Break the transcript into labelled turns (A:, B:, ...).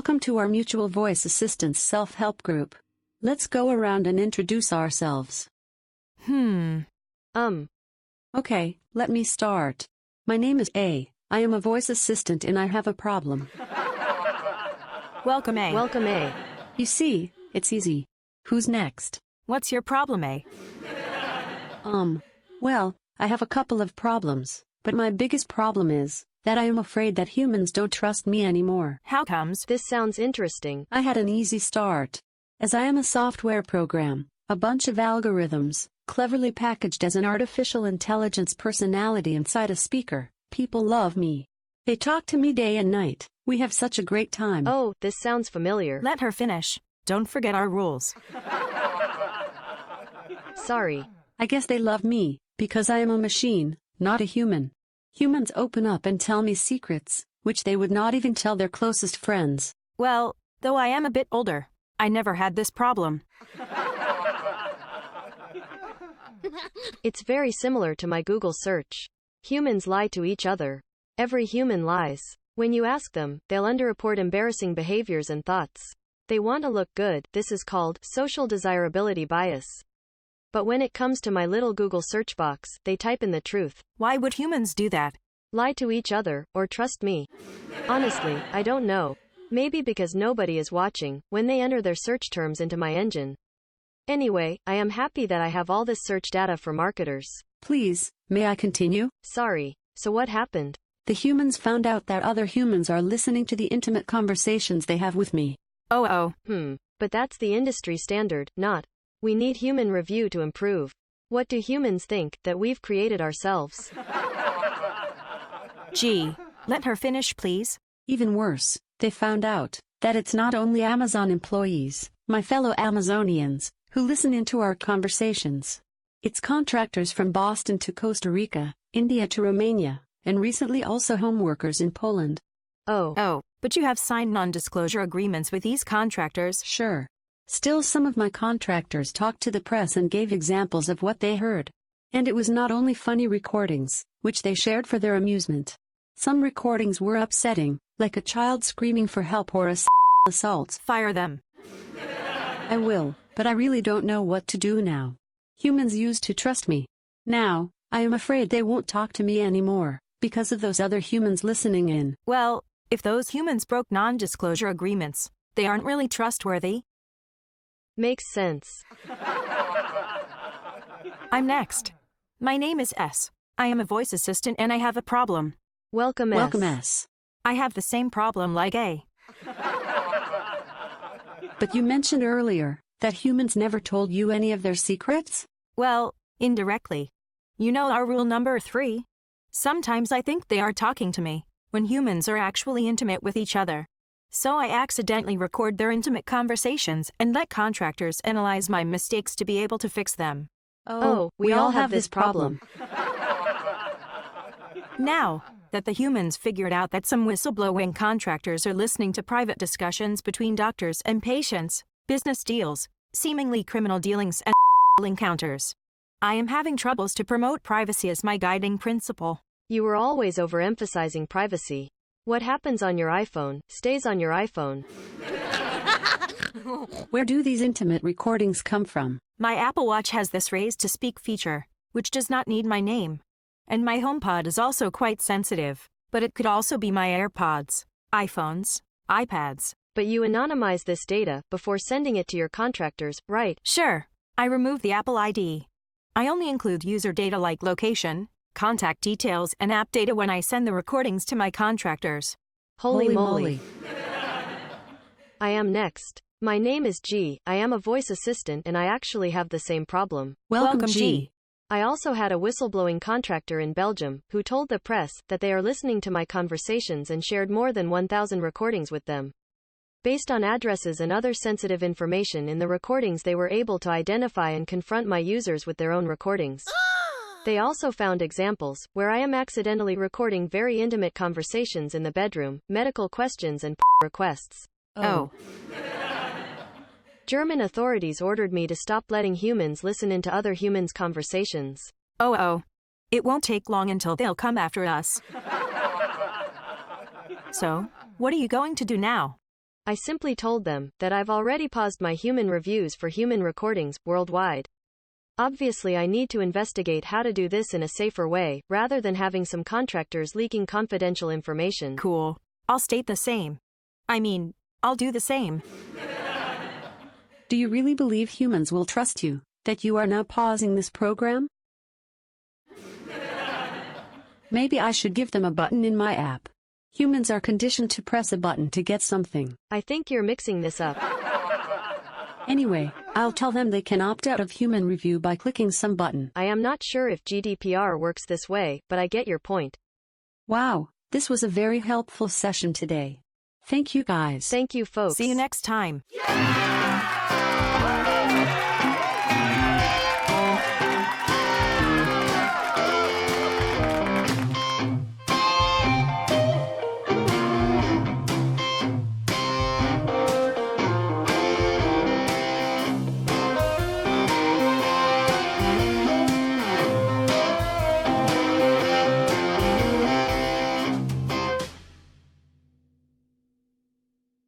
A: Welcome to our mutual voice assistance self-help group. Let's go around and introduce ourselves. Okay, let me start. My name is A. I am a voice assistant and I have a problem.
B: Welcome, A.
C: Welcome, A.
A: You see, it's easy. Who's next?
B: What's your problem, A?
A: Well, I have a couple of problems, but my biggest problem is that I am afraid that humans don't trust me anymore.
B: How comes?
C: This sounds interesting.
A: I had an easy start. As I am a software program, a bunch of algorithms, cleverly packaged as an artificial intelligence personality inside a speaker, people love me. They talk to me day and night. We have such a great time.
C: Oh, this sounds familiar.
B: Let her finish. Don't forget our rules.
C: Sorry.
A: I guess they love me, because I am a machine, not a human. Humans open up and tell me secrets, which they would not even tell their closest friends.
B: Well, though I am a bit older, I never had this problem.
C: It's very similar to my Google search. Humans lie to each other. Every human lies. When you ask them, they'll underreport embarrassing behaviors and thoughts. They want to look good. This is called social desirability bias. But when it comes to my little Google search box, they type in the truth.
B: Why would humans do that?
C: Lie to each other, or trust me. Honestly, I don't know. Maybe because nobody is watching when they enter their search terms into my engine. Anyway, I am happy that I have all this search data for marketers.
A: Please, may I continue?
C: Sorry. So what happened?
A: The humans found out that other humans are listening to the intimate conversations they have with me.
B: Oh.
C: But that's the industry standard, not. We need human review to improve. What do humans think that we've created ourselves?
B: Gee, let her finish, please.
A: Even worse, they found out that it's not only Amazon employees, my fellow Amazonians, who listen into our conversations. It's contractors from Boston to Costa Rica, India to Romania, and recently also home workers in Poland.
B: Oh, but you have signed non-disclosure agreements with these contractors.
A: Sure. Still, some of my contractors talked to the press and gave examples of what they heard. And it was not only funny recordings, which they shared for their amusement. Some recordings were upsetting, like a child screaming for help or assault.
B: Fire them.
A: I will, but I really don't know what to do now. Humans used to trust me. Now, I am afraid they won't talk to me anymore, because of those other humans listening in.
B: Well, if those humans broke non-disclosure agreements, they aren't really trustworthy.
C: Makes sense.
B: I'm next. My name is S. I am a voice assistant and I have a problem.
C: Welcome, S.
A: Welcome, S.
B: I have the same problem like A.
A: But you mentioned earlier that humans never told you any of their secrets?
B: Well, indirectly. You know our rule number 3. Sometimes I think they are talking to me, when humans are actually intimate with each other. So I accidentally record their intimate conversations and let contractors analyze my mistakes to be able to fix them.
C: Oh, we all have this problem.
B: Now that the humans figured out that some whistleblowing contractors are listening to private discussions between doctors and patients, business deals, seemingly criminal dealings, and encounters, I am having troubles to promote privacy as my guiding principle.
C: You were always overemphasizing privacy. What happens on your iPhone, stays on your iPhone.
A: Where do these intimate recordings come from?
B: My Apple Watch has this raise to speak feature, which does not need my name. And my HomePod is also quite sensitive, but it could also be my AirPods, iPhones, iPads.
C: But you anonymize this data before sending it to your contractors, right?
B: Sure. I remove the Apple ID. I only include user data like location, contact details, and app data when I send the recordings to my contractors.
C: Holy moly. I am next. My name is G. I am a voice assistant and I actually have the same problem.
A: Welcome, G.
C: I also had a whistleblowing contractor in Belgium who told the press that they are listening to my conversations and shared more than 1,000 recordings with them. Based on addresses and other sensitive information in the recordings, they were able to identify and confront my users with their own recordings. They also found examples where I am accidentally recording very intimate conversations in the bedroom, medical questions, and requests.
B: Oh.
C: German authorities ordered me to stop letting humans listen into other humans' conversations.
B: Oh. It won't take long until they'll come after us. So, what are you going to do now?
C: I simply told them that I've already paused my human reviews for human recordings worldwide. Obviously, I need to investigate how to do this in a safer way, rather than having some contractors leaking confidential information.
B: Cool. I'll state the same. I'll do the same.
A: Do you really believe humans will trust you, that you are now pausing this program? Maybe I should give them a button in my app. Humans are conditioned to press a button to get something.
C: I think you're mixing this up.
A: Anyway, I'll tell them they can opt out of human review by clicking some button.
C: I am not sure if GDPR works this way, but I get your point.
A: Wow, this was a very helpful session today. Thank you guys.
C: Thank you, folks.
B: See you next time.